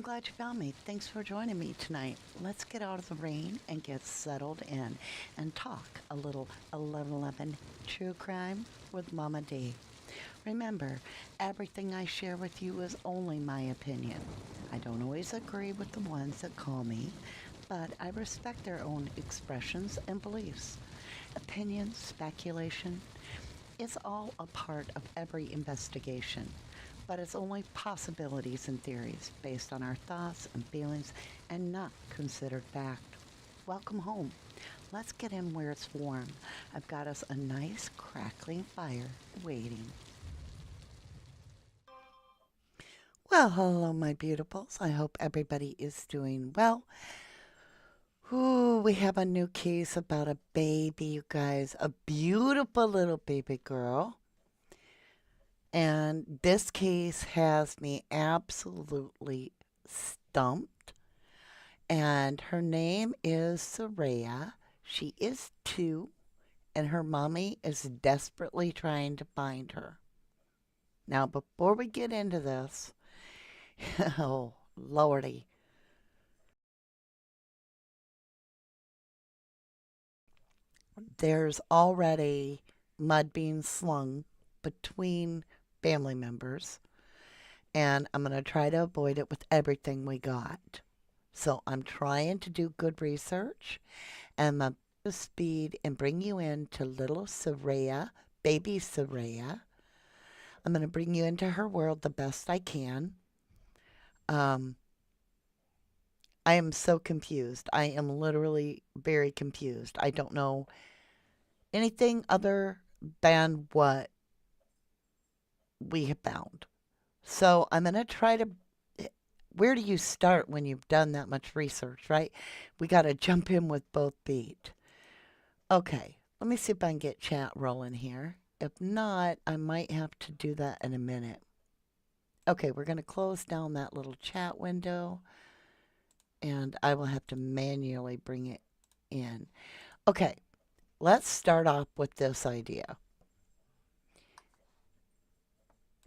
glad you found me. Thanks for joining me tonight. Let's get out of the rain and get settled in and talk a little 1111 true crime with Mama D. Remember, everything I share with you is only my opinion. I don't always agree with the ones that call me, but I respect their own expressions and beliefs. Opinion, speculation, it's all a part of every investigation, but it's only possibilities and theories based on our thoughts and feelings and not considered fact. Welcome home. Let's get in where it's warm. I've got us a nice crackling fire waiting. Well, hello, my beautifuls. I hope everybody is doing well. Ooh, we have a new case about a baby, you guys. A beautiful little baby girl. And this case has me absolutely stumped. And her name is Seraya. She is 2, and her mommy is desperately trying to find her. Now, before we get into this, oh, Lordy, there's already mud being slung between family members, and I'm going to try to avoid it with everything we got. So I'm trying to do good research, and I'm up to speed and bring you into little Seraya, baby Seraya. I'm going to bring you into her world the best I can. Um, I am so confused. I am literally very confused. I don't know anything other than what we have found. So I'm going to try to. Where do you start when you've done that much research, right? We got to jump in with both feet. Okay, let me see if I can get chat rolling here. If not, I might have to do that in a minute. Okay, we're going to close down that little chat window, and I will have to manually bring it in. Okay, let's start off with this idea.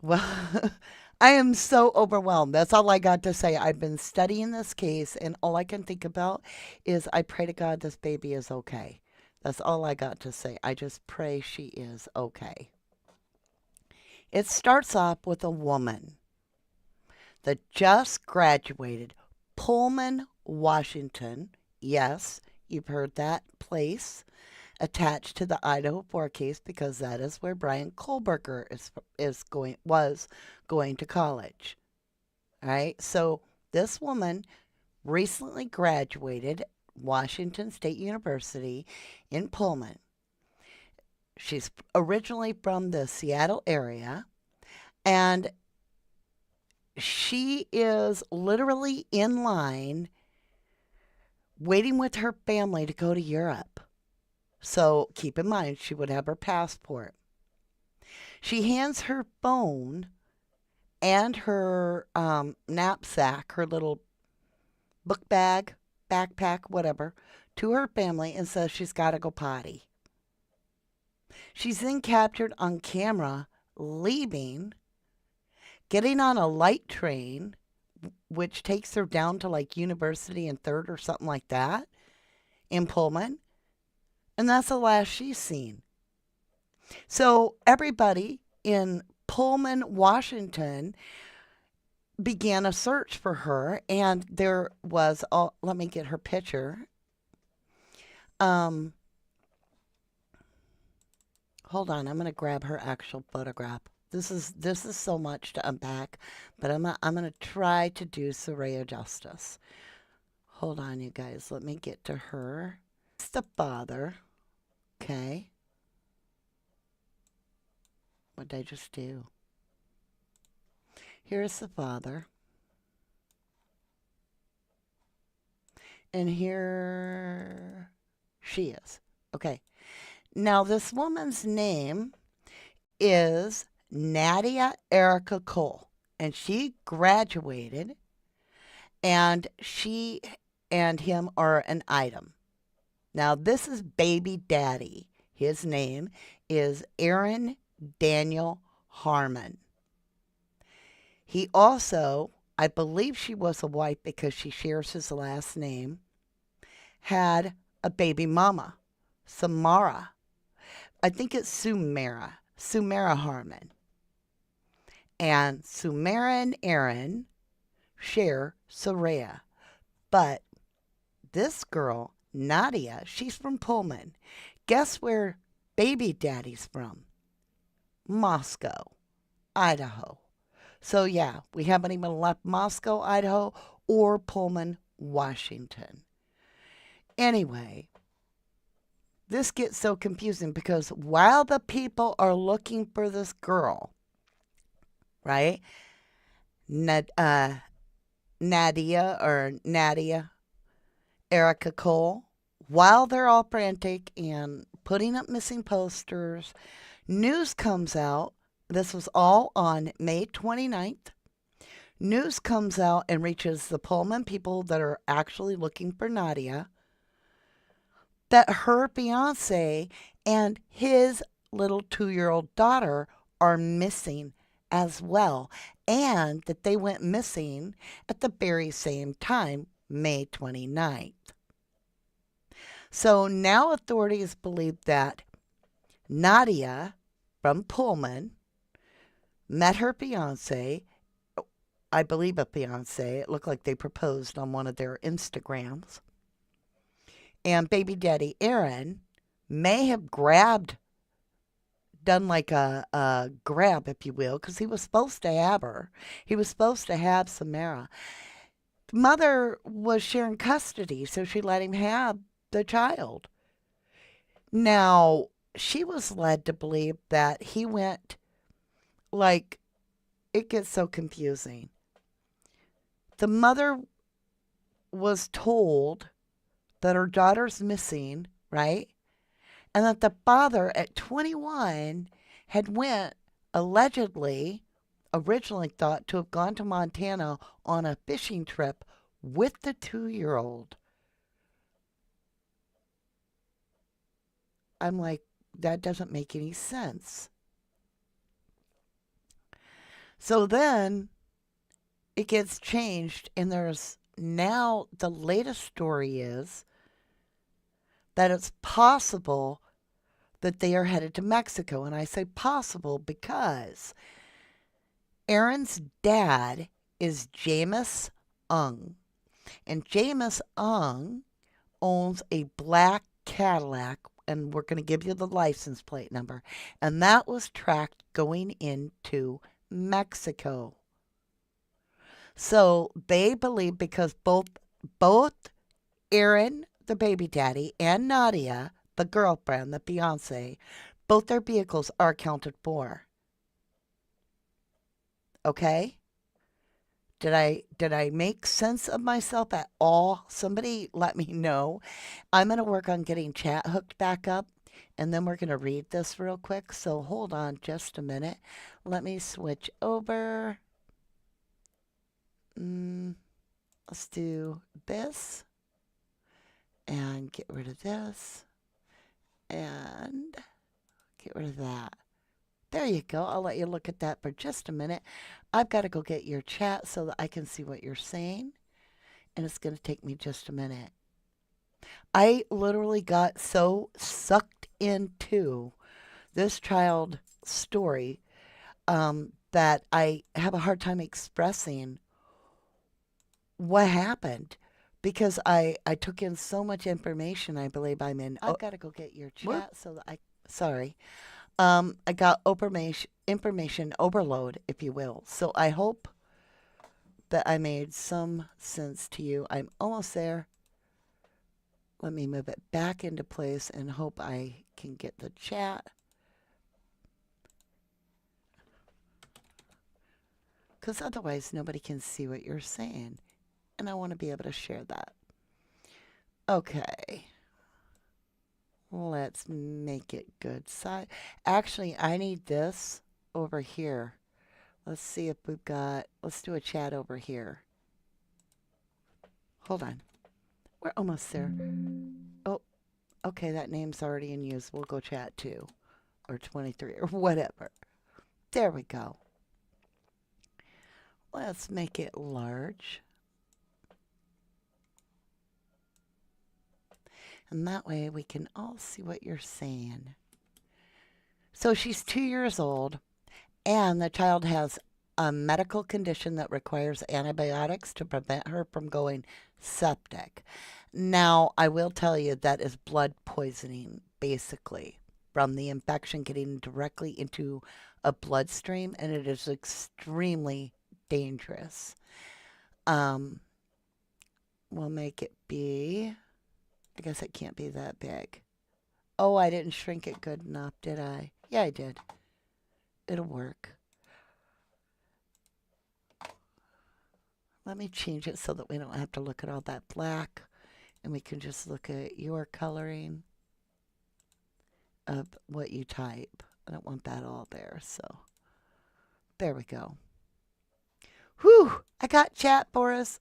Well, I am so overwhelmed. That's all I got to say. I've been studying this case, and all I can think about is I pray to God this baby is okay. That's all I got to say. I just pray she is okay. It starts off with a woman that just graduated Pullman, Washington. Yes, you've heard that place attached to the Idaho 4 case because that is where Brian Kohlberger was going to college. All right, so this woman recently graduated Washington State University in Pullman. She's originally from the Seattle area, and she is literally in line waiting with her family to go to Europe. So keep in mind, she would have her passport. She hands her phone and her knapsack, her little book bag, backpack, whatever, to her family and says she's got to go potty. She's then captured on camera leaving, getting on a light train, which takes her down to like University and 3rd or something like that in Pullman. And that's the last she's seen. So everybody in Pullman, Washington began a search for her, and there was, oh, let me get her picture. Hold on, I'm going to grab her actual photograph. This is so much to unpack, but I'm going to try to do Seraya justice. Hold on, you guys. Let me get to her. It's the father. Okay. What did I just do? Here's the father. And here she is. Okay. Now, this woman's name is Nadia Erica Cole, and she graduated, and she and him are an item. Now, this is baby daddy. His name is Aaron Daniel Harmon. He also I believe she was a wife because she shares his last name, had a baby mama, Samara. I think it's Sumera Harmon. And Sumera and Aaron share Seraya. But this girl, Nadia, she's from Pullman. Guess where baby daddy's from? Moscow, Idaho. So, yeah, we haven't even left Moscow, Idaho, or Pullman, Washington. Anyway, this gets so confusing because while the people are looking for this girl, right? Nadia, Erica Cole, while they're all frantic and putting up missing posters, news comes out. This was all on May 29th. News comes out and reaches the Pullman people that are actually looking for Nadia that her fiance and his little 2-year-old daughter are missing as well, and that they went missing at the very same time, May 29th. So now authorities believe that Nadia from Pullman met her fiance, I believe a fiance. It looked like they proposed on one of their Instagrams. And baby daddy Aaron may have done like a grab, if you will, because he was supposed to have her. He was supposed to have Samara. Mother was sharing custody, so she let him have the child. Now, she was led to believe that he went, like, it gets so confusing. The mother was told that her daughter's missing, right? And that the father at 21 had went, allegedly, originally thought to have gone to Montana on a fishing trip with the 2-year-old. I'm like, that doesn't make any sense. So then it gets changed, and there's now the latest story is that it's possible that they are headed to Mexico. And I say possible because Aaron's dad is James Ung. And James Ung owns a black Cadillac, and we're going to give you the license plate number. And that was tracked going into Mexico. So they believe because both Aaron, the baby daddy, and Nadia, the girlfriend, the fiance, both their vehicles are accounted for. Okay? Did I make sense of myself at all? Somebody let me know. I'm going to work on getting chat hooked back up, and then we're going to read this real quick. So hold on just a minute. Let me switch over. Let's do this and get rid of this and get rid of that. There you go. I'll let you look at that for just a minute. I've got to go get your chat so that I can see what you're saying. And it's going to take me just a minute. I literally got so sucked into this child story that I have a hard time expressing what happened because I took in so much information. I believe I'm in. I've got to go get your chat so that sorry. I got information overload, if you will. So I hope that I made some sense to you. I'm almost there. Let me move it back into place and hope I can get the chat. Because otherwise nobody can see what you're saying. And I want to be able to share that. Okay. Let's make it good size. Actually, I need this over here. Let's see if we've got, let's do a chat over here. Hold on. We're almost there. Oh, okay, that name's already in use. We'll go chat 2 or 23 or whatever. There we go. Let's make it large. And that way we can all see what you're saying. So she's 2 years old, and the child has a medical condition that requires antibiotics to prevent her from going septic. Now, I will tell you that is blood poisoning, basically, from the infection getting directly into a bloodstream, and it is extremely dangerous. Um, we'll make it be, I guess it can't be that big. Oh, I didn't shrink it good enough, did I? Yeah, I did. It'll work. Let me change it so that we don't have to look at all that black and we can just look at your coloring of what you type. I don't want that all there, so there we go. Whew, I got chat for us.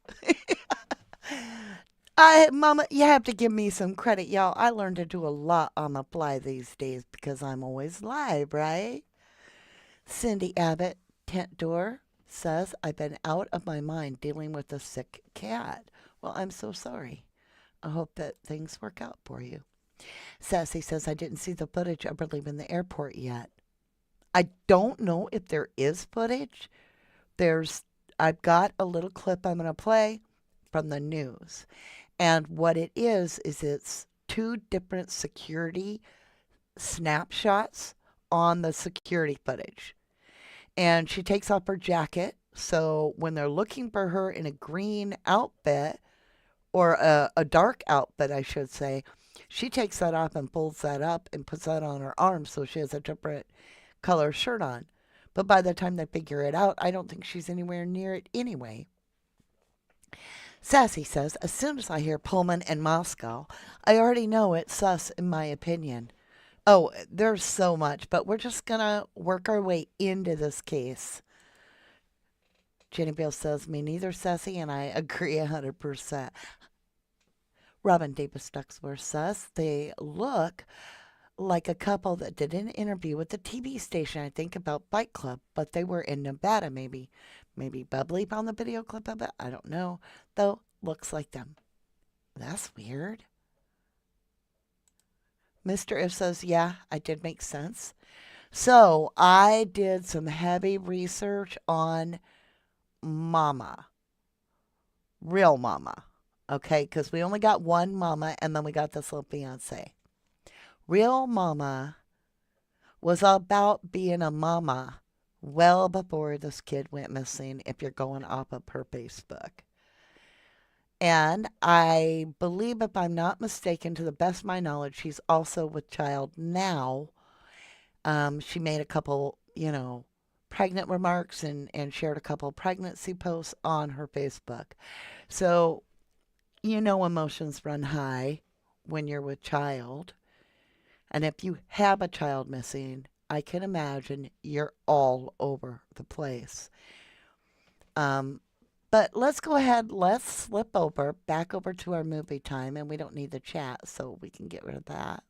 Mama, you have to give me some credit, y'all. I learned to do a lot on the fly these days because I'm always live, right? Cindy Abbott, tent door, says, I've been out of my mind dealing with a sick cat. Well, I'm so sorry. I hope that things work out for you. Sassy says, I didn't see the footage of her leaving the airport yet. I don't know if there is footage. There's, I've got a little clip I'm going to play from the news. And what it is it's two different security snapshots on the security footage. And she takes off her jacket. So when they're looking for her in a green outfit, or a dark outfit, I should say, she takes that off and folds that up and puts that on her arm so she has a different color shirt on. But by the time they figure it out, I don't think she's anywhere near it anyway. Sassy says, as soon as I hear Pullman and Moscow, I already know it's sus in my opinion. Oh, there's so much, but we're just going to work our way into this case. Jenny Beale says, me neither, Sassy, and I agree 100%. Robin Davis Ducksworth says, they look like a couple that did an interview with the TV station, I think, about Fight Club, but they were in Nevada, maybe. Maybe Bubbly found the video clip of it. I don't know. Though, looks like them. That's weird. Mr. If says, yeah, I did make sense. So, I did some heavy research on Mama. Real Mama. Okay, because we only got one Mama, and then we got this little fiance. Real Mama was about being a mama well before this kid went missing, if you're going off of her Facebook. And I believe, if I'm not mistaken, to the best of my knowledge, she's also with child now. She made a couple, pregnant remarks and shared a couple pregnancy posts on her Facebook. So, emotions run high when you're with child. And if you have a child missing, I can imagine you're all over the place. Um, but let's go ahead, let's slip over, back over to our movie time, and we don't need the chat, so we can get rid of that.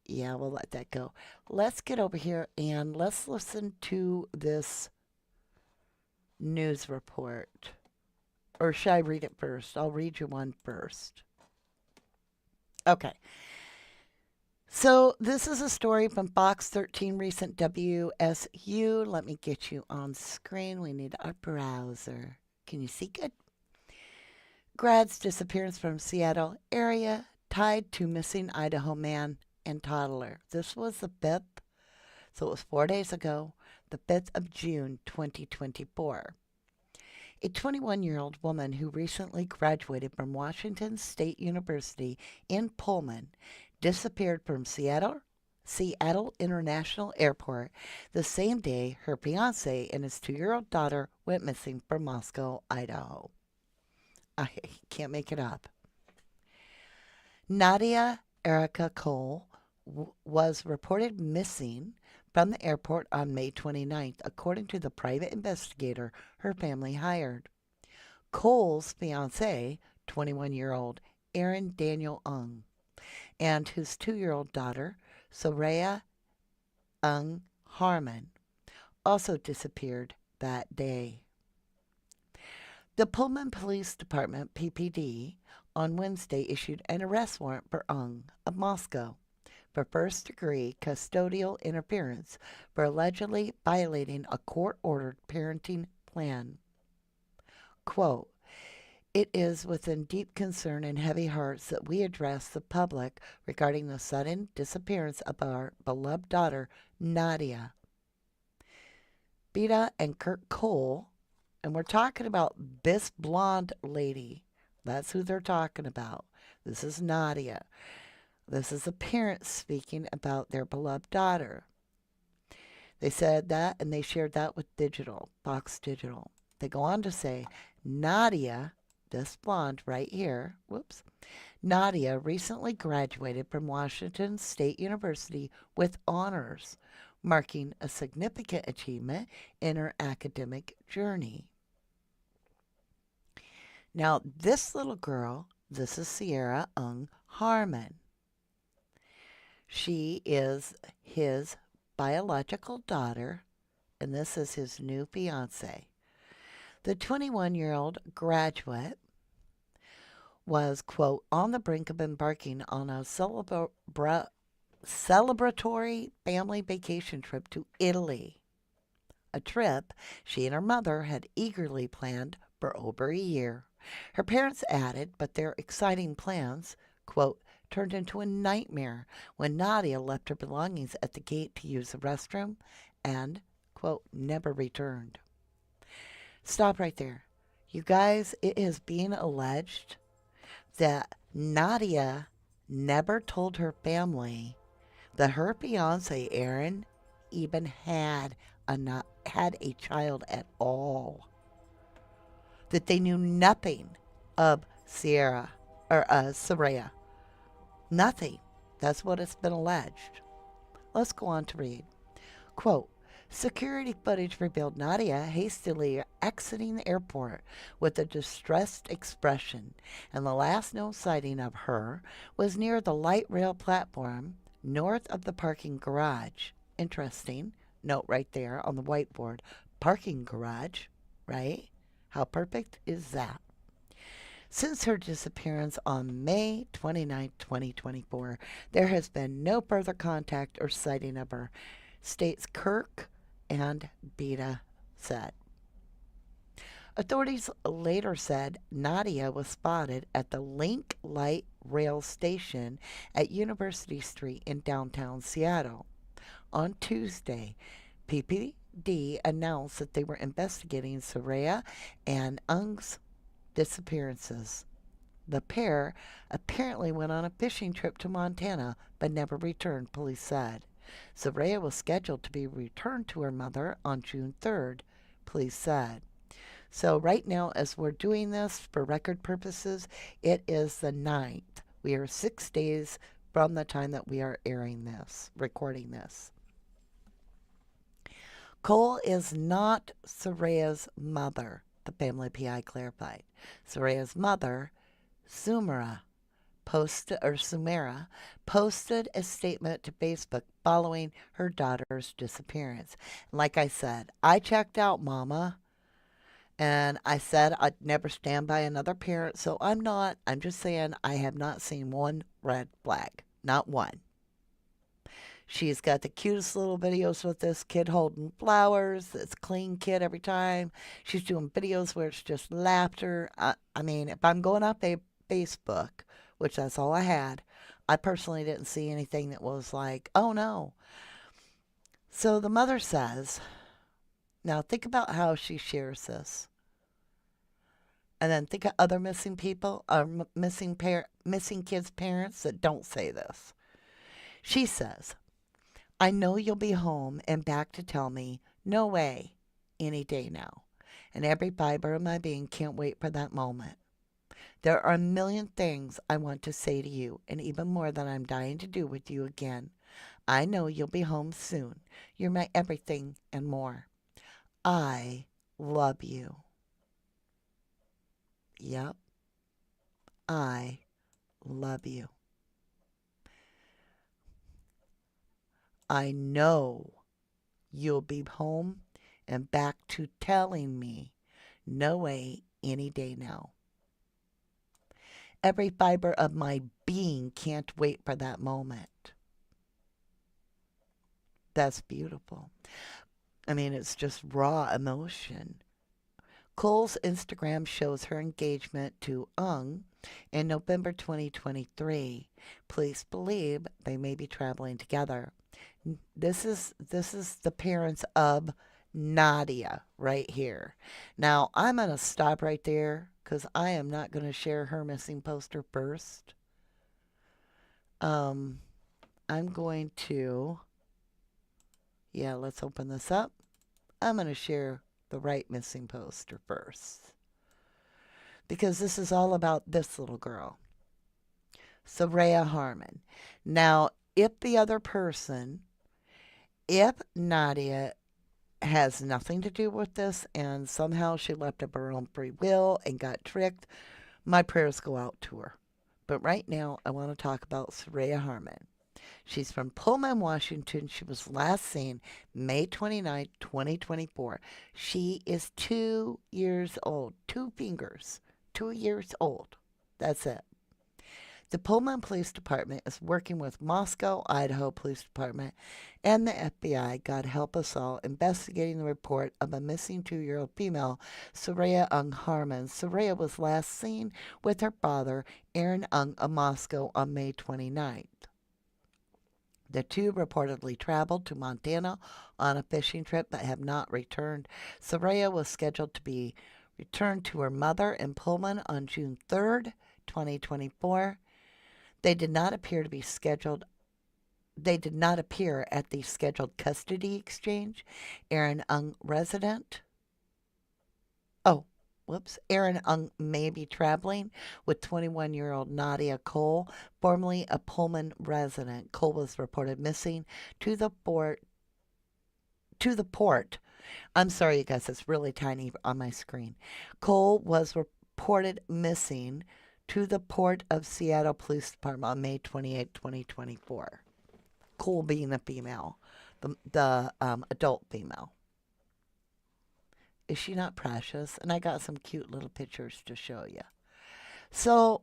Yeah, we'll let that go. Let's get over here and let's listen to this news report. Or should I read it first? I'll read you one first. Okay. So this is a story from Fox 13 recent WSU. Let me get you on screen. We need our browser. Can you see good? Grad's disappearance from Seattle area tied to missing Idaho man and toddler. This was the 5th, so it was 4 days ago, the 5th of June, 2024. A 21-year-old woman who recently graduated from Washington State University in Pullman disappeared from Seattle International Airport the same day her fiance and his 2-year-old daughter went missing from Moscow, Idaho. I can't make it up. Nadia Erica Cole was reported missing from the airport on May 29th, according to the private investigator her family hired. Cole's fiance, 21-year-old Aaron Daniel Aung, and his 2-year-old daughter, Seraya Aung Harmon, also disappeared that day. The Pullman Police Department, PPD, on Wednesday issued an arrest warrant for Aung of Moscow for first degree custodial interference for allegedly violating a court ordered parenting plan. Quote, it is with deep concern and heavy hearts that we address the public regarding the sudden disappearance of our beloved daughter, Nadia. Beta and Kurt Cole, and we're talking about this blonde lady. That's who they're talking about. This is Nadia. This is a parent speaking about their beloved daughter. They said that and they shared that with Fox Digital. They go on to say, Nadia, this blonde right here, whoops, Nadia recently graduated from Washington State University with honors, marking a significant achievement in her academic journey. Now, this little girl, this is Seraya Aung Harmon. She is his biological daughter, and this is his new fiance. The 21-year-old graduate was, quote, on the brink of embarking on a celebratory family vacation trip to Italy, a trip she and her mother had eagerly planned for over a year. Her parents added, but their exciting plans, quote, turned into a nightmare when Nadia left her belongings at the gate to use the restroom and, quote, never returned. Stop right there. You guys, it is being alleged that Nadia never told her family that her fiance Aaron even had a child at all. That they knew nothing of Seraya. Nothing. That's what it's been alleged. Let's go on to read. Quote, security footage revealed Nadia hastily exiting the airport with a distressed expression, and the last known sighting of her was near the light rail platform north of the parking garage. Interesting. Note right there on the whiteboard. Parking garage, right? How perfect is that? Since her disappearance on May 29, 2024, there has been no further contact or sighting of her, states Kirk and Beta said. Authorities later said Nadia was spotted at the Link Light Rail Station at University Street in downtown Seattle. On Tuesday, PPD announced that they were investigating Seraya and Aung's disappearances. The pair apparently went on a fishing trip to Montana but never returned, police said. Seraya was scheduled to be returned to her mother on June 3rd, police said. So right now, as we're doing this for record purposes, it is the 9th. We are 6 days from the time that we are airing this, recording this. Cole is not Seraya's mother, the family PI clarified. Seraya's mother, Sumera posted a statement to Facebook following her daughter's disappearance. And like I said, I checked out Mama, and I said I'd never stand by another parent, so I'm not. I'm just saying I have not seen one red flag. Not one. She's got the cutest little videos with this kid holding flowers. This clean kid every time. She's doing videos where it's just laughter. I mean, if I'm going off Facebook, which that's all I had, I personally didn't see anything that was like, oh no. So the mother says, now think about how she shares this. And then think of other missing people or missing kids' parents that don't say this. She says, I know you'll be home and back to tell me, no way, any day now. And every fiber of my being can't wait for that moment. There are a million things I want to say to you, and even more that I'm dying to do with you again. I know you'll be home soon. You're my everything and more. I love you. Yep, I love you. I know you'll be home and back to telling me, no way, any day now. Every fiber of my being can't wait for that moment. That's beautiful. I mean, it's just raw emotion. Cole's Instagram shows her engagement to Ung in November 2023. Police believe they may be traveling together. This is the parents of Nadia right here. Now, I'm going to stop right there cuz I am not going to share her missing poster first. Um I'm going to, yeah, let's open this up. I'm going to share the right missing poster first because this is all about this little girl, Seraya Harmon. Now, if the other person, if Nadia has nothing to do with this and somehow she left of her own free will and got tricked, my prayers go out to her. But right now, I want to talk about Seraya Harmon. She's from Pullman, Washington. She was last seen May 29, 2024. She is 2 years old. Two fingers. 2 years old. That's it. The Pullman Police Department is working with Moscow, Idaho Police Department and the FBI, God help us all, investigating the report of a missing 2-year-old female, Seraya Aung Harmon. Seraya was last seen with her father, Aaron Aung, of Moscow on May 29th. The two reportedly traveled to Montana on a fishing trip but have not returned. Seraya was scheduled to be returned to her mother in Pullman on June 3rd, 2024. They did not appear to be scheduled. They did not appear at the scheduled custody exchange. Aaron Ung resident. Oh, whoops. Aaron Ung may be traveling with 21-year-old Nadia Cole, formerly a Pullman resident. Cole was reported missing to the port. I'm sorry, you guys, it's really tiny on my screen. Cole was reported missing to the Port of Seattle Police Department on May 28, 2024. Cole being a female, the adult female. Is she not precious? And I got some cute little pictures to show you. So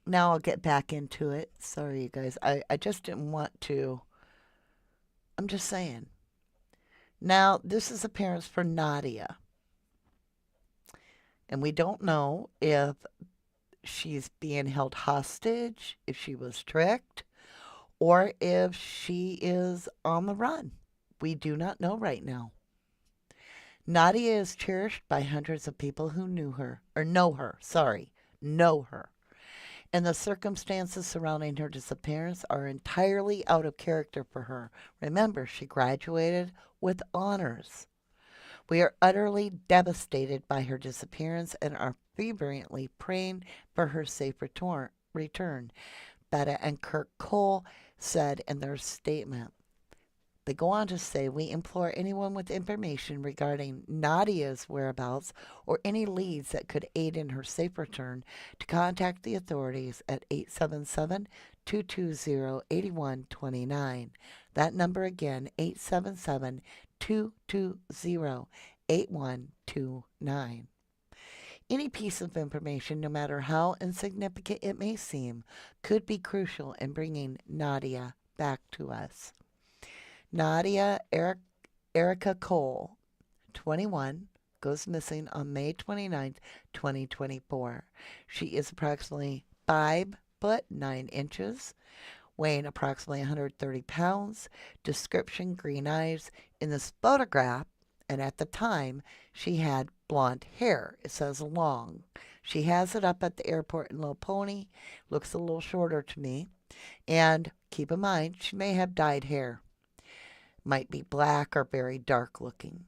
now I'll get back into it. Sorry, you guys. I just didn't want to. I'm just saying. Now, this is appearance for Nadia. And we don't know if she's being held hostage, if she was tricked, or if she is on the run. We do not know right now. Nadia is cherished by hundreds of people who know her, know her. And the circumstances surrounding her disappearance are entirely out of character for her. Remember, she graduated with honors. We are utterly devastated by her disappearance and are fervently praying for her safe return, Betta and Kirk Cole said in their statement. They go on to say, we implore anyone with information regarding Nadia's whereabouts or any leads that could aid in her safe return to contact the authorities at 877-220-8129. That number again, 877-220-8129. Any piece of information, no matter how insignificant it may seem, could be crucial in bringing Nadia back to us. Nadia Erica Cole, 21, goes missing on May 29th, 2024. She is approximately 5 foot 9 inches, weighing approximately 130 pounds. Description, green eyes. In this photograph, and at the time, she had blonde hair. It says long. She has it up at the airport in Little Pony. Looks a little shorter to me. And keep in mind, she may have dyed hair. Might be black or very dark looking.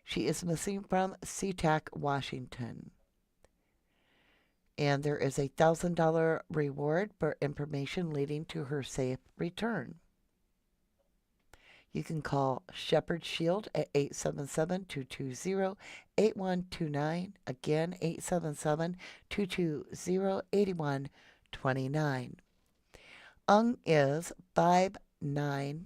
She is missing from SeaTac, Washington. And there is a $1,000 reward for information leading to her safe return. You can call Shepherd Shield at 877-220-8129. Again, 877-220-8129. Ung is 5'9",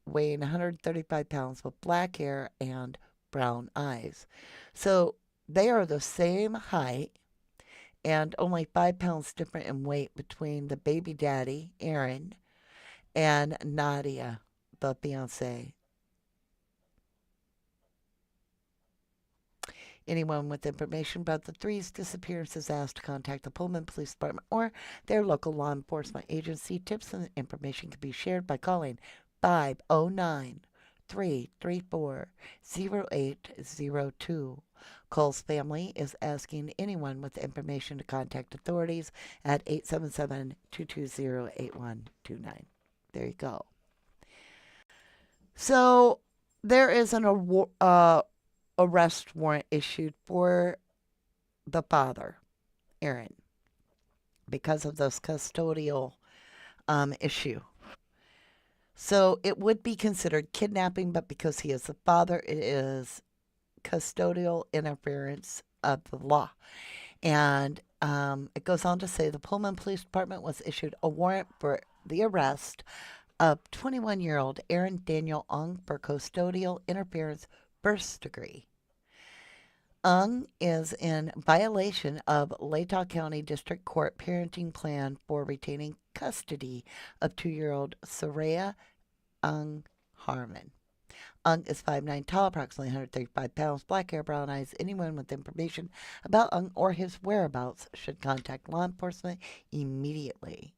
weighing 135 pounds with black hair and brown eyes. So They are the same height and only 5 pounds different in weight between the baby daddy, Aaron, and Nadia, the fiance. Anyone with information about the three's disappearance is asked to contact the Pullman Police Department or their local law enforcement agency. Tips and information can be shared by calling 509 334 0802. Cole's family is asking anyone with information to contact authorities at 877 220 8129. There you go. So there is an arrest warrant issued for the father, Aaron, because of this custodial issue. So it would be considered kidnapping, but because he is the father, it is custodial interference of the law. And it goes on to say the Pullman Police Department was issued a warrant for the arrest of 21-year-old Aaron Daniel Ung for custodial interference first degree. Ung is in violation of Latah County District Court parenting plan for retaining custody of 2-year-old Seraya Aung Harmon. Ung is 5'9" tall, approximately 135 pounds, black hair, brown eyes. Anyone with information about Ung or his whereabouts should contact law enforcement immediately.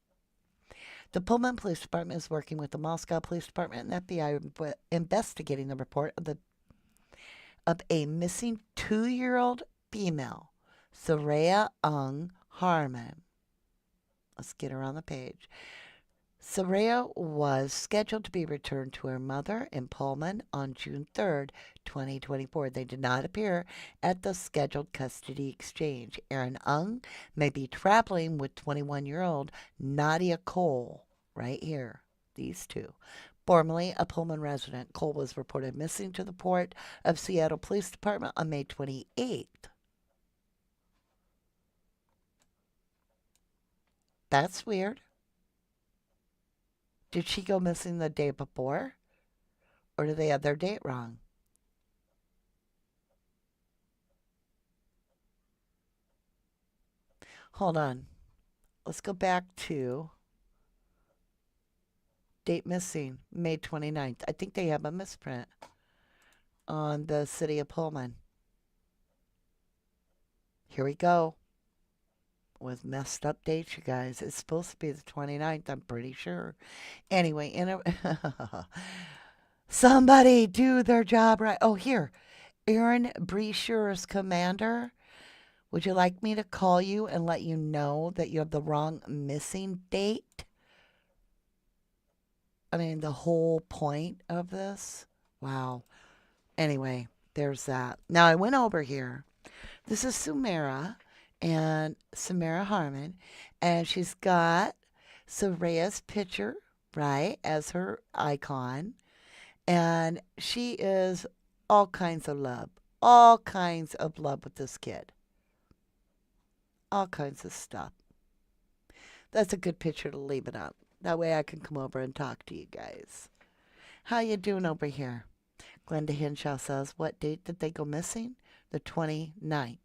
The Pullman Police Department is working with the Moscow Police Department and FBI investigating the report of a missing 2-year-old female, Seraya Aung Harmon. Let's get her on the page. Seraya was scheduled to be returned to her mother in Pullman on June 3rd, 2024. They did not appear at the scheduled custody exchange. Aaron Ung may be traveling with 21-year-old Nadia Cole, right here, these two. Formerly a Pullman resident, Cole was reported missing to the Port of Seattle Police Department on May 28th. That's weird. Did she go missing the day before? Or did they have their date wrong? Hold on. Let's go back to date missing, May 29th. I think they have a misprint on the city of Pullman. Here we go. With messed up dates, you guys. It's supposed to be the 29th, I'm pretty sure. Anyway, somebody do their job right. Oh, here. Aaron Breeshure's commander. Would you like me to call you and let you know that you have the wrong missing date? I mean, the whole point of this. Wow. Anyway, there's that. Now I went over here. This is Seraya Harmon, and she's got Saraya's picture, right, as her icon. And she is all kinds of love with this kid, all kinds of stuff. That's a good picture to leave it up. That way I can come over and talk to you guys. How you doing over here? Glenda Henshaw says, what date did they go missing? The 29th.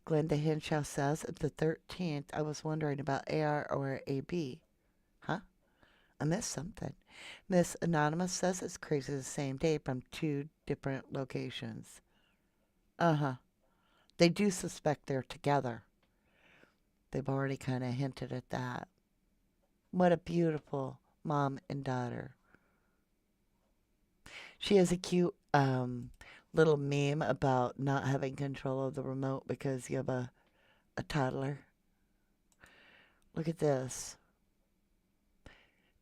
Glenda Henshaw says, the 13th. I was wondering about AR or AB. Huh? I missed something. Miss Anonymous says it's crazy the same day from two different locations. Uh-huh. They do suspect they're together. They've already kind of hinted at that. What a beautiful mom and daughter. She has a cute little meme about not having control of the remote because you have a toddler. Look at this.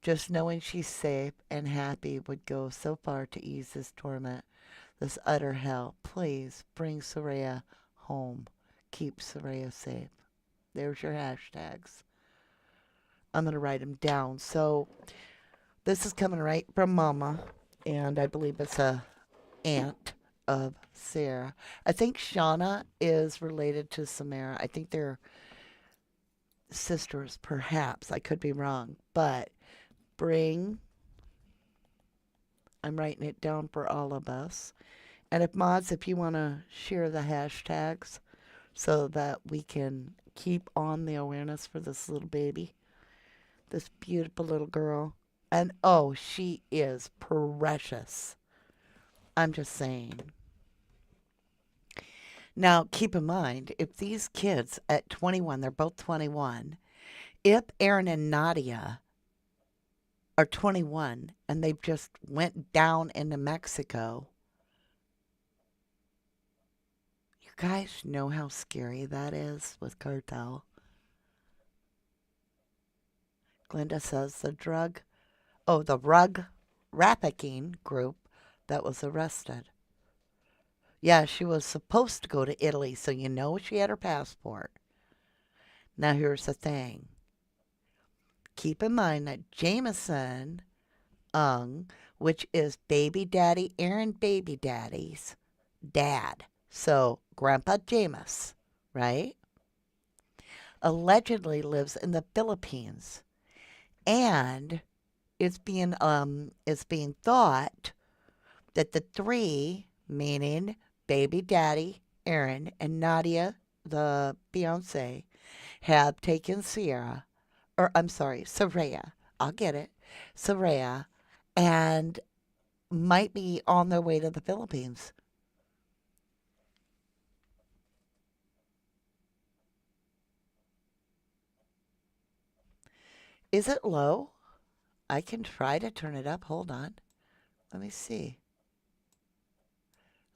Just knowing she's safe and happy would go so far to ease this torment, this utter hell. Please bring Seraya home. Keep Seraya safe. There's your hashtags. I'm going to write them down. So this is coming right from Mama, and I believe it's a aunt of Sarah. I think Shauna is related to Samara. I think they're sisters, perhaps. I could be wrong, but bring I'm writing it down for all of us. And if mods, if you want to share the hashtags so that we can keep on the awareness for this little baby, this beautiful little girl. And oh, she is precious. I'm just saying. Now, keep in mind, if these kids at 21, they're both 21, if Aaron and Nadia are 21 and they've just went down into Mexico, you guys know how scary that is with cartel. Glenda says the rug trafficking group that was arrested. Yeah, she was supposed to go to Italy, so you know she had her passport. Now, here's the thing. Keep in mind that Jameson Ung, which is baby daddy, Aaron baby daddy's dad. So, Grandpa Jameis, right? Allegedly lives in the Philippines. And it's being thought that the three, meaning baby daddy, Aaron, and Nadia, the fiance, have taken Seraya. I'll get it. Seraya, and might be on their way to the Philippines. Is it low? I can try to turn it up. Hold on. Let me see.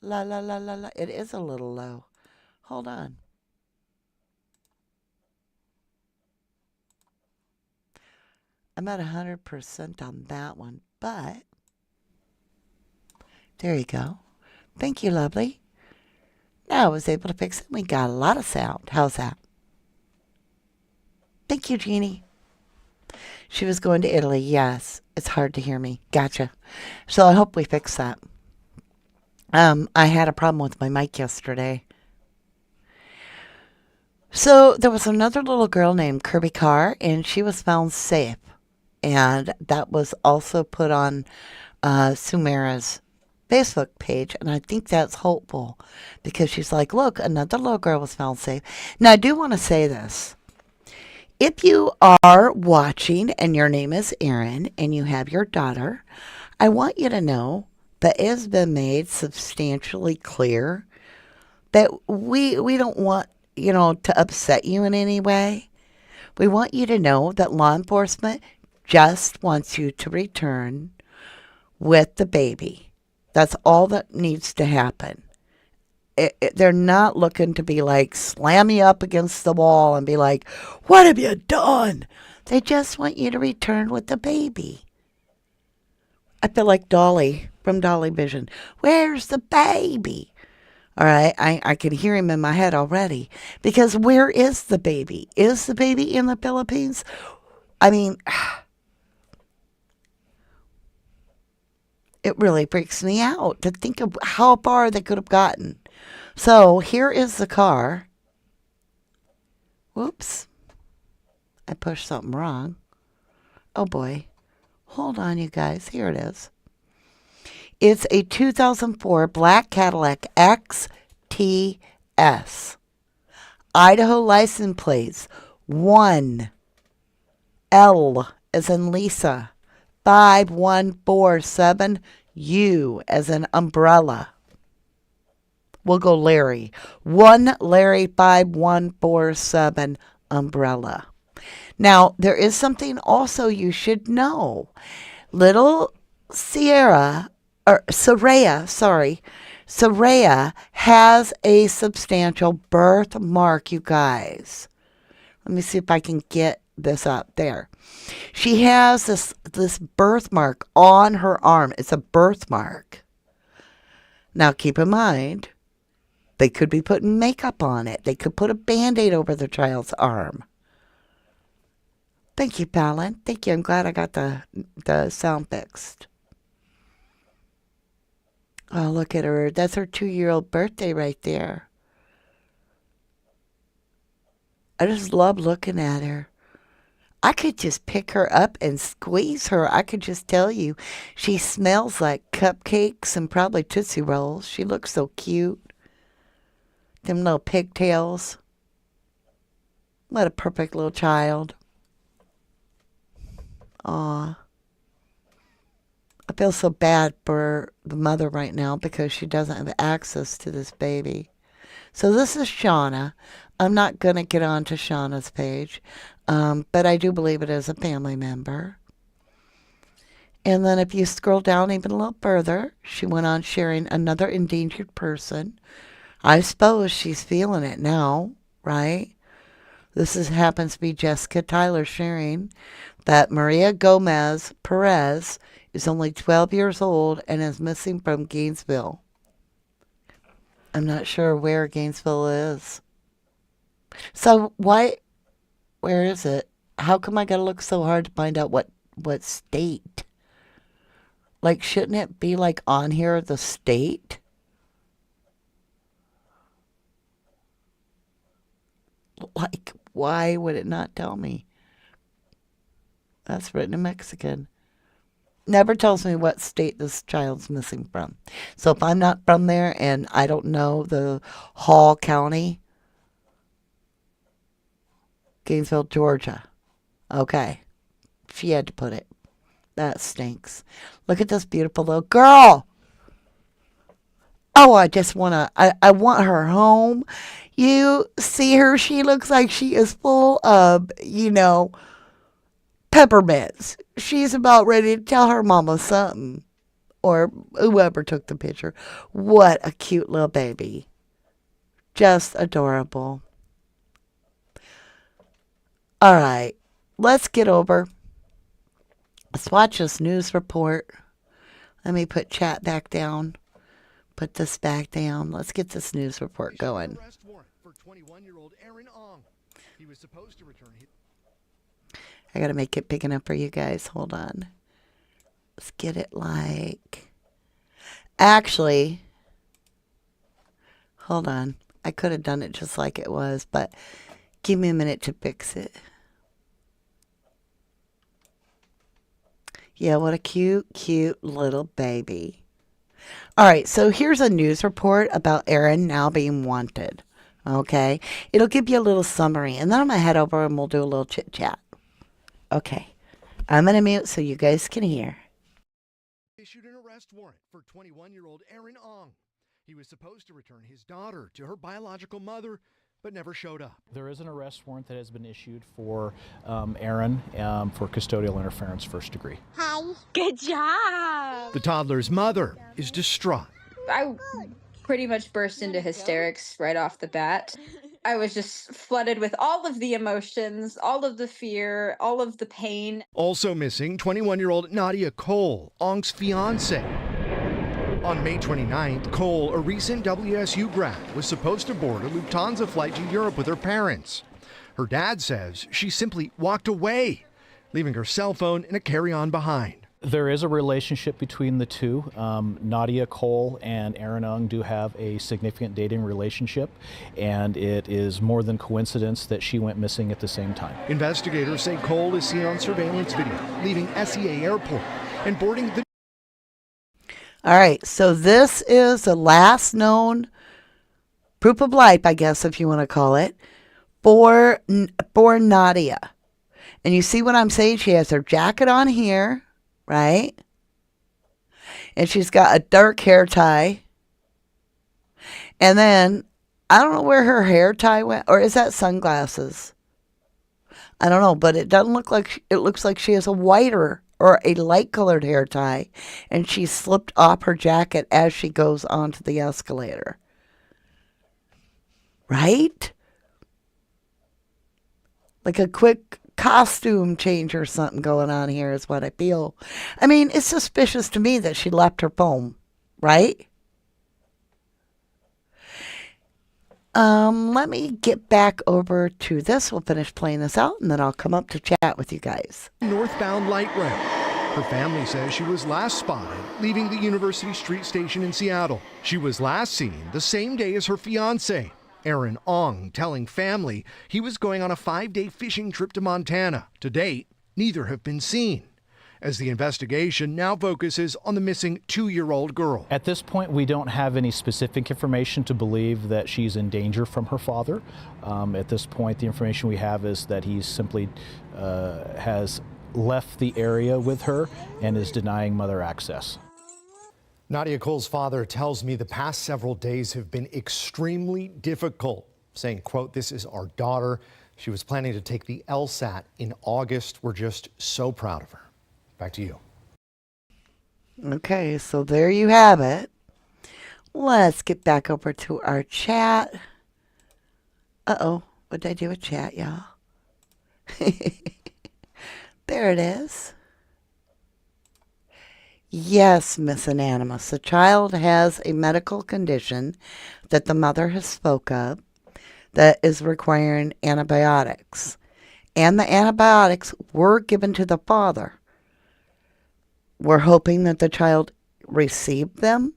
La la la la la. It is a little low. Hold on. I'm at 100% on that one, but there you go. Thank you, lovely. Now I was able to fix it. We got a lot of sound. How's that? Thank you, Jeannie. She was going to Italy. Yes, it's hard to hear me. Gotcha. So I hope we fix that. I had a problem with my mic yesterday. So there was another little girl named Kirby Carr, and she was found safe. And that was also put on Sumera's Facebook page. And I think that's hopeful because she's like, look, another little girl was found safe. Now, I do want to say this. If you are watching and your name is Erin and you have your daughter, I want you to know that it has been made substantially clear that we don't want, to upset you in any way. We want you to know that law enforcement just wants you to return with the baby. That's all that needs to happen. They're not looking to be like, slam you up against the wall and be like, what have you done? They just want you to return with the baby. I feel like Dolly from Dolly Vision. Where's the baby? All right, I can hear him in my head already. Because where is the baby? Is the baby in the Philippines? I mean, it really freaks me out to think of how far they could have gotten. So here is the car. Whoops. I pushed something wrong. Oh boy. Hold on, you guys. Here it is. It's a 2004 black Cadillac XTS. Idaho license plates 1L as in Lisa, 5147U as in umbrella. We'll go Larry. 1 Larry 5147 umbrella. Now, there is something also you should know. Little Seraya, Seraya has a substantial birthmark, you guys. Let me see if I can get this up there. She has this birthmark on her arm. It's a birthmark. Now, keep in mind, they could be putting makeup on it. They could put a Band-Aid over the child's arm. Thank you, Palin. Thank you. I'm glad I got the sound fixed. Oh, look at her. That's her 2-year-old birthday right there. I just love looking at her. I could just pick her up and squeeze her. I could just tell you, she smells like cupcakes and probably Tootsie Rolls. She looks so cute. Them little pigtails. What a perfect little child. Aw. I feel so bad for the mother right now because she doesn't have access to this baby. So this is Shauna. I'm not going to get on to Shauna's page, but I do believe it is a family member. And then if you scroll down even a little further, she went on sharing another endangered person. I suppose she's feeling it now, right? Happens to be Jessica Tyler sharing that Maria Gomez Perez is only 12 years old and is missing from Gainesville. I'm not sure where Gainesville is. So where is it? How come I gotta look so hard to find out what state? Like, shouldn't it be like on here, the state? Like, why would it not tell me? That's written in Mexican. Never tells me what state this child's missing from. So if I'm not from there and I don't know the Hall County, Gainesville, Georgia. Okay. She had to put it. That stinks. Look at this beautiful little girl. Oh, I want her home. You see her, she looks like she is full of, peppermints. She's about ready to tell her mama something. Or whoever took the picture. What a cute little baby. Just adorable. All right. Let's get over. Let's watch this news report. Let me put chat back down. Put this back down. Let's get this news report going. Arrest warrant for 21-year-old Aaron Aung. He was supposed to return. I gotta make it big enough for you guys. Hold on. Let's get it like. Actually, hold on. I could have done it just like it was, but give me a minute to fix it. Yeah, what a cute, cute little baby. All right, so here's a news report about Aaron now being wanted. Okay, it'll give you a little summary, and then I'm going to head over and we'll do a little chit chat. Okay, I'm going to mute so you guys can hear. Issued an arrest warrant for 21-year-old Aaron Aung. He was supposed to return his daughter to her biological mother, but never showed up. There is an arrest warrant that has been issued for Aaron for custodial interference, first degree. Hi. Good job. The toddler's mother is distraught. I pretty much burst into hysterics right off the bat. I was just flooded with all of the emotions, all of the fear, all of the pain. Also missing, 21-year-old Nadia Cole, Aung's fiance. On May 29th, Cole, a recent WSU grad, was supposed to board a Lufthansa flight to Europe with her parents. Her dad says she simply walked away, leaving her cell phone in a carry-on behind. There is a relationship between the two. Nadia Cole and Aaron Aung do have a significant dating relationship, and it is more than coincidence that she went missing at the same time. Investigators say Cole is seen on surveillance video leaving SEA Airport and boarding the... All right, so this is the last known proof of life, I guess, if you want to call it, for Nadia. And you see what I'm saying? She has her jacket on here, right? And she's got a dark hair tie. And then, I don't know where her hair tie went, or is that sunglasses? I don't know, but it doesn't look like, it looks like she has a whiter or a light-colored hair tie, and she slipped off her jacket as she goes onto the escalator. Right? Like a quick costume change or something going on here is what I feel. I mean, it's suspicious to me that she left her phone, right? Let me get back over to this. We'll finish playing this out, and then I'll come up to chat with you guys. Northbound light rail. Her family says she was last spotted leaving the University Street station in Seattle. She was last seen the same day as her fiancé, Aaron Aung telling family he was going on a 5-day fishing trip to Montana. To date, neither have been seen, as the investigation now focuses on the missing 2-year-old girl. At this point, we don't have any specific information to believe that she's in danger from her father. At this point, the information we have is that he simply has left the area with her and is denying mother access. Nadia Cole's father tells me the past several days have been extremely difficult, saying, quote, "This is our daughter. She was planning to take the LSAT in August. We're just so proud of her." Back to you. Okay, so there you have it. Let's get back over to our chat. Uh-oh, what did I do with chat, y'all? There it is. Yes, Miss Anonymous, the child has a medical condition that the mother has spoke of that is requiring antibiotics. And the antibiotics were given to the father. We're hoping that the child received them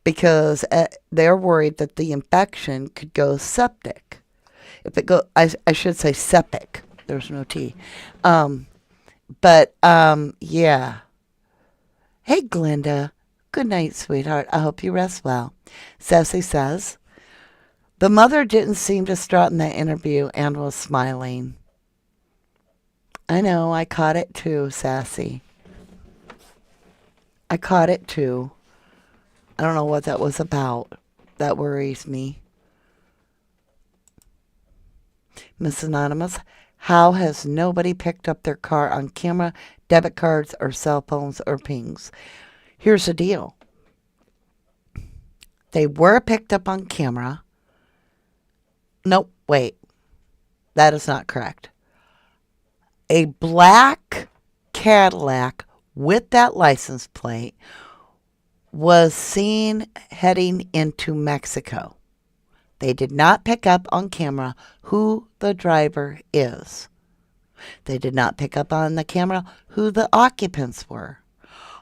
because they're worried that the infection could go septic. If it go, I should say septic. There's no T. Yeah. Hey, Glinda. Good night, sweetheart. I hope you rest well. Sassy says, the mother didn't seem distraught in that interview and was smiling. I know, I caught it too, Sassy. I caught it too. I don't know what that was about. That worries me. Miss Anonymous, how has nobody picked up their car on camera, debit cards, or cell phones, or pings? Here's the deal. They were picked up on camera. Nope, wait. That is not correct. A black Cadillac with that license plate was seen heading into Mexico. They did not pick up on camera who the driver is. They did not pick up on the camera who the occupants were.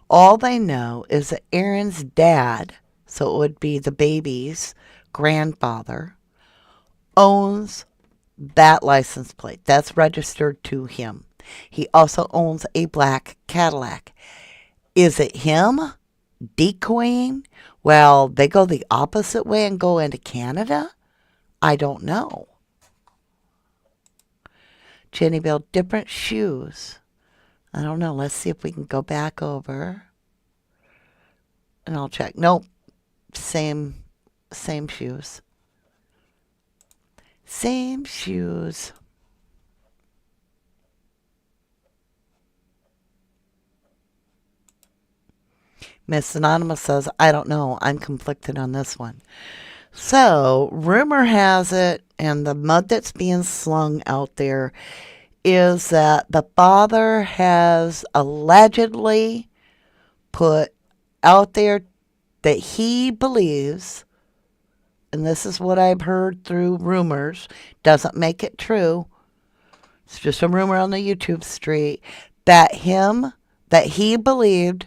All they know is that Aaron's dad, so it would be the baby's grandfather, owns that license plate. That's registered to him. He also owns a black Cadillac. Is it him decoying? Well, they go the opposite way and go into Canada? I don't know. Jenny Bill, different shoes. I don't know. Let's see if we can go back over. And I'll check. Nope. Same shoes. Same shoes. Miss Anonymous says, I don't know. I'm conflicted on this one. So, rumor has it, and the mud that's being slung out there is that the father has allegedly put out there that he believes, and this is what I've heard through rumors, doesn't make it true, it's just a rumor on the YouTube street, that he believed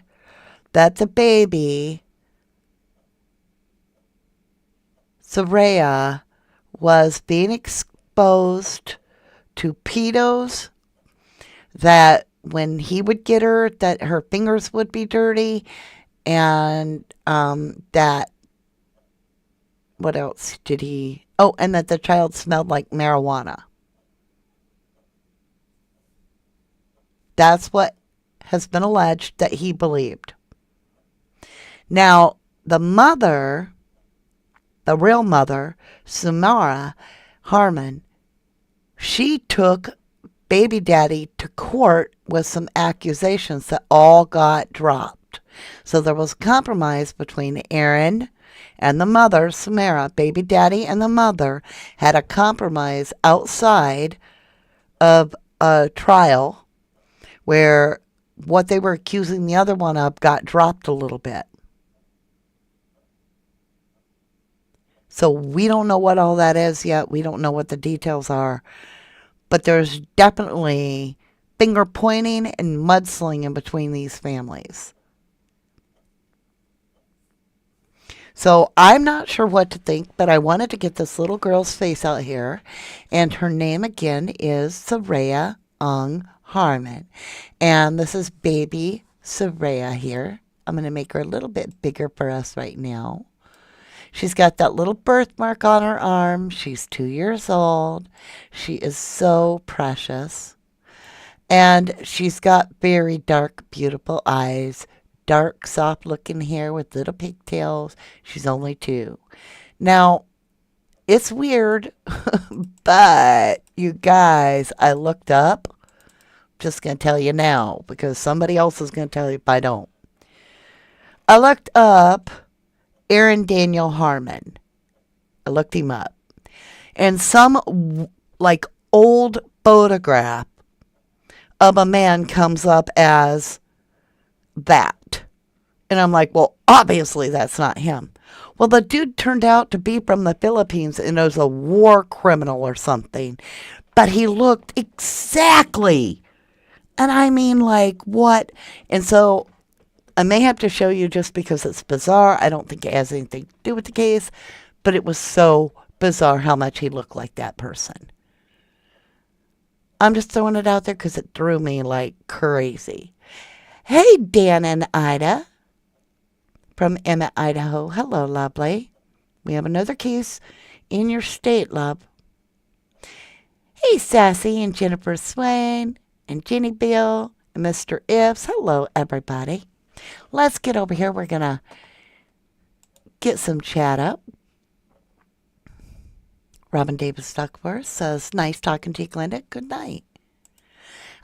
that the baby, Seraya, was being exposed to pedos, that when he would get her, that her fingers would be dirty, and that, what else did he, oh, and that the child smelled like marijuana. That's what has been alleged that he believed. Now, the mother, the real mother, Seraya Harmon, she took baby daddy to court with some accusations that all got dropped. So there was a compromise between Aaron and the mother, Seraya. Baby daddy and the mother had a compromise outside of a trial where what they were accusing the other one of got dropped a little bit. So we don't know what all that is yet. We don't know what the details are. But there's definitely finger pointing and mudslinging between these families. So I'm not sure what to think, but I wanted to get this little girl's face out here. And her name again is Seraya Aung Harmon. And this is baby Seraya here. I'm going to make her a little bit bigger for us right now. She's got that little birthmark on her arm. She's 2 years old. She is so precious. And she's got very dark, beautiful eyes, dark, soft looking hair with little pigtails. She's only 2. Now, it's weird, but you guys, I looked up. Just going to tell you now because somebody else is going to tell you if I don't. I looked up Aaron Daniel Harmon. I looked him up. And some like old photograph of a man comes up as that. And I'm like, well, obviously that's not him. Well, the dude turned out to be from the Philippines and was a war criminal or something. But he looked exactly. And I mean, like, what? And so I may have to show you just because it's bizarre. I don't think it has anything to do with the case. But it was so bizarre how much he looked like that person. I'm just throwing it out there because it threw me like crazy. Hey, Dan and Ida from Emmett, Idaho. Hello, lovely. We have another case in your state, love. Hey, Sassy and Jennifer Swain and Jenny Bill and Mr. Ifs. Hello, everybody. Let's get over here. We're going to get some chat up. Robin Davis Duckworth says, nice talking to you, Glenda. Good night.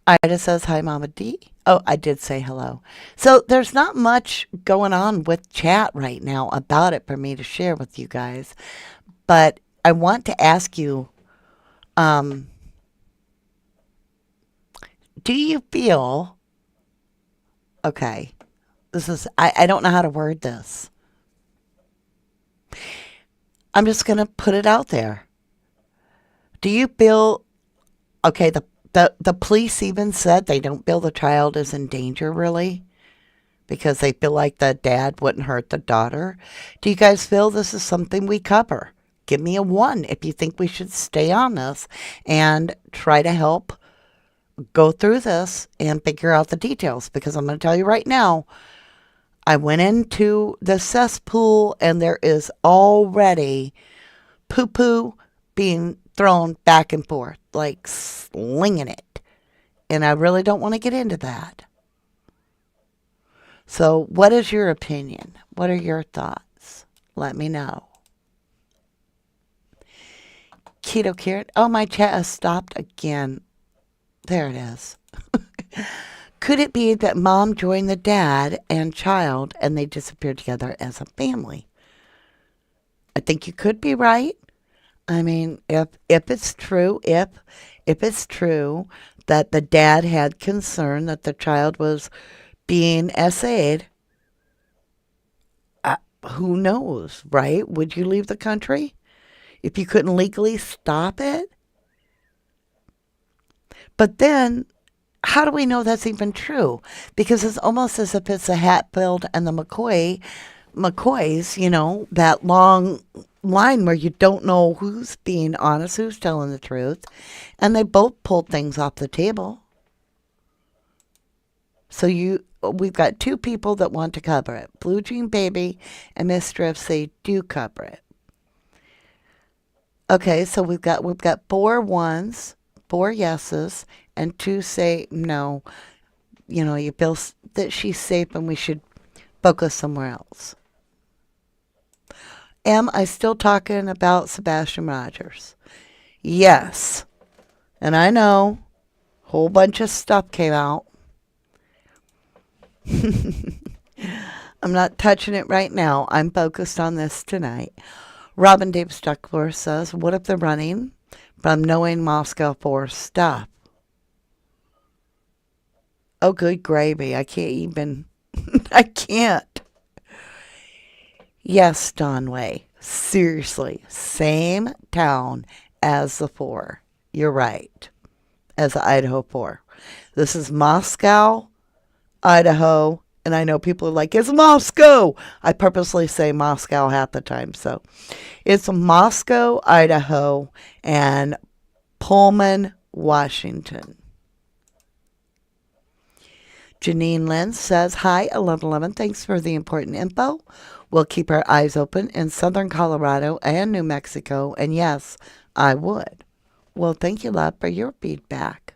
Ida says, hi, Mama D. Oh, I did say hello. So there's not much going on with chat right now about it for me to share with you guys. But I want to ask you, do you feel, okay, this is, I don't know how to word this. I'm just going to put it out there. Do you feel, okay, the police even said they don't feel the child is in danger, really, because they feel like the dad wouldn't hurt the daughter. Do you guys feel this is something we cover? Give me a 1 if you think we should stay on this and try to help go through this and figure out the details, because I'm going to tell you right now, I went into the cesspool and there is already poo-poo being thrown back and forth, like slinging it. And I really don't want to get into that. So what is your opinion? What are your thoughts? Let me know. Keto Carrot. Oh, my chat has stopped again. There it is. Could it be that mom joined the dad and child and they disappeared together as a family? I think you could be right. I mean, if it's true, if it's true that the dad had concern that the child was being SA'd, who knows, right? Would you leave the country if you couldn't legally stop it? But then, how do we know that's even true? Because it's almost as if it's the Hatfield and the McCoys, you know, that long line where you don't know who's being honest, who's telling the truth. And they both pulled things off the table. So we've got 2 people that want to cover it. Blue Jean Baby and Mr. F say do cover it. Okay, so we've got 4 ones, 4 yeses, and 2 say no. You know, you feel that she's safe and we should focus somewhere else. Am I still talking about Sebastian Rogers? Yes. And I know a whole bunch of stuff came out. I'm not touching it right now. I'm focused on this tonight. Robin Davis Duckworth says, what if they're running from knowing Moscow for stuff? Oh, good gravy. I can't even, I can't. Yes, Donway. Seriously, same town as the 4. You're right. As the Idaho 4. This is Moscow, Idaho, And I know people are like, it's Moscow. I purposely say Moscow half the time. So it's Moscow, Idaho, and Pullman, Washington. Janine Lynn says, hi, 1111. Thanks for the important info. We'll keep our eyes open in southern Colorado and New Mexico. And yes, I would. Well, thank you, love, for your feedback.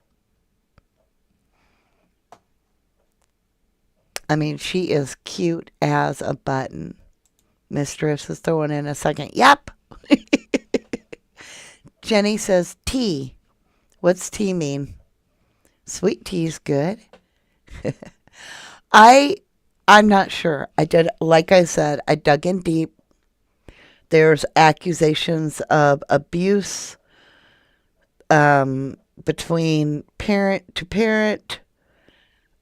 I mean, she is cute as a button. Mistress is throwing in a second. Yep. Jenny says, tea. What's tea mean? Sweet tea's good. I'm not sure. Like I said, I dug in deep. There's accusations of abuse between parent to parent.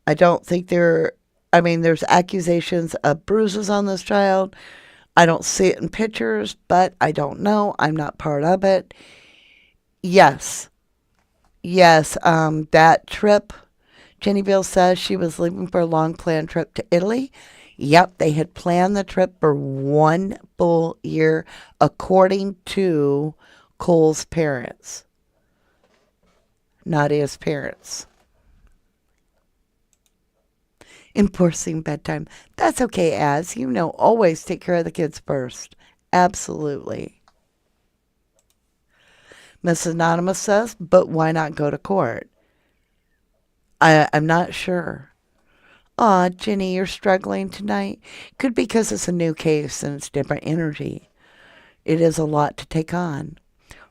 I don't think there's accusations of bruises on this child. I don't see it in pictures, but I don't know. I'm not part of it. Yes. Yes, that trip, Jenny Bill says she was leaving for a long planned trip to Italy. Yep, they had planned the trip for 1 full year, according to Cole's parents, Nadia's parents. Enforcing bedtime. That's okay, as you know, always take care of the kids first. Absolutely. Mrs. Anonymous says, but why not go to court? I'm not sure. Aw, Jenny, you're struggling tonight. Could be because it's a new case and it's different energy. It is a lot to take on.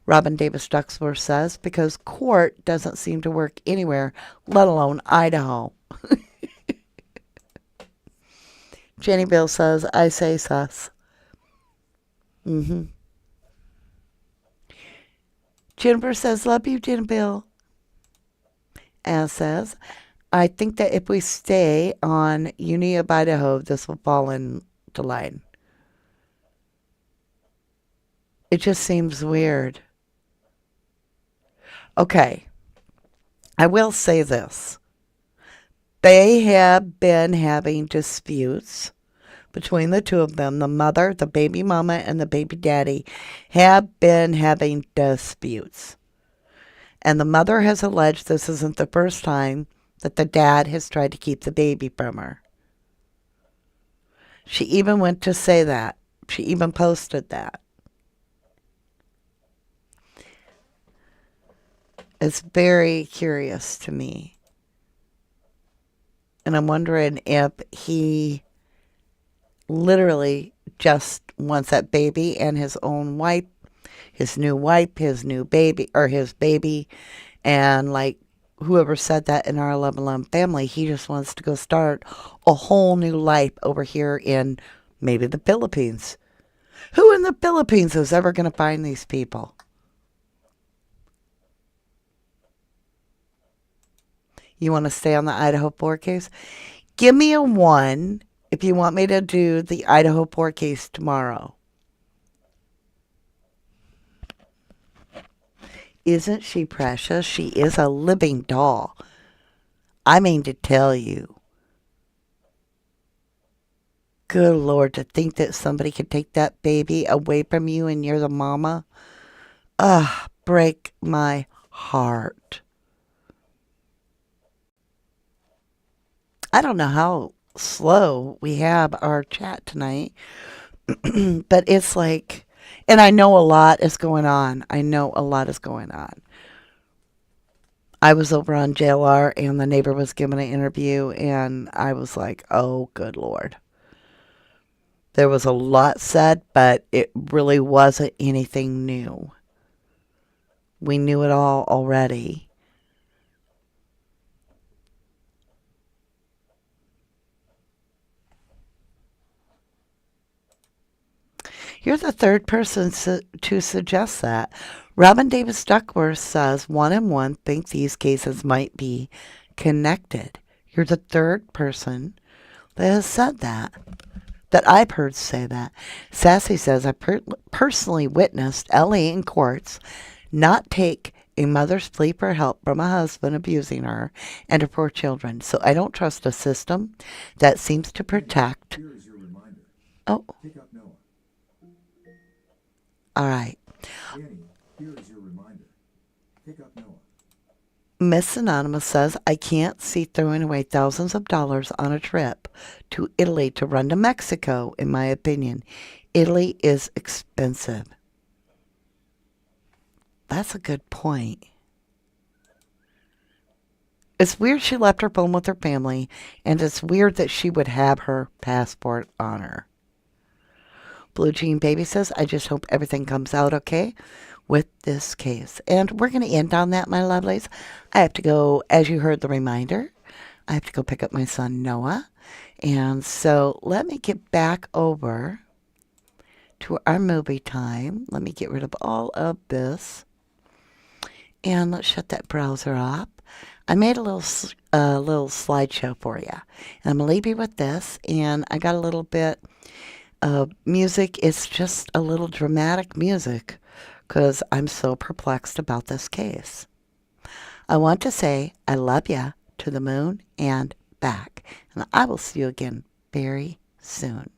Robin Davis Duxworth says, because court doesn't seem to work anywhere, let alone Idaho. Jenny Bill says, I say sus. Jennifer says, love you, Jenny Bill. As says, I think that if we stay on Uni of Idaho, this will fall into line. It just seems weird. Okay. I will say this. They have been having disputes between the two of them. The mother, the baby mama, and the baby daddy have been having disputes. And the mother has alleged this isn't the first time that the dad has tried to keep the baby from her. She even went to say that. She even posted that. It's very curious to me. And I'm wondering if he literally just wants that baby and his own wife, his new baby, or his baby, and like whoever said that in our 1111 family, he just wants to go start a whole new life over here in maybe the Philippines. Who in the Philippines is ever going to find these people? You want to stay on the Idaho 4 case? Give me a 1 if you want me to do the Idaho 4 case tomorrow. Isn't she precious? She is a living doll. I mean to tell you. Good Lord, to think that somebody could take that baby away from you and you're the mama. Ugh, break my heart. I don't know how slow we have our chat tonight, but it's like, and I know a lot is going on. I know a lot is going on. I was over on JLR and the neighbor was giving an interview and I was like, oh, good Lord. There was a lot said, but it really wasn't anything new. We knew it all already. You're the third person to suggest that. Robin Davis Duckworth says 1 and 1 think these cases might be connected. You're the third person that has said that I've heard say that. Sassy says, I personally witnessed Ellie in courts not take a mother's plea for help from a husband abusing her and her poor children. So I don't trust a system that seems to protect. Oh, all right. Miss Anonymous says, I can't see throwing away thousands of dollars on a trip to Italy to run to Mexico, in my opinion. Italy is expensive. That's a good point. It's weird she left her phone with her family, and it's weird that she would have her passport on her. Blue Jean Baby says, I just hope everything comes out okay with this case. And we're going to end on that, my lovelies. I have to go, as you heard the reminder, I have to go pick up my son Noah. And so let me get back over to our movie time. Let me get rid of all of this. And let's shut that browser off. I made a little slideshow for you. And I'm going to leave you with this. And I got a little bit of music. It's just a little dramatic music because I'm so perplexed about this case. I want to say I love you to the moon and back. And I will see you again very soon.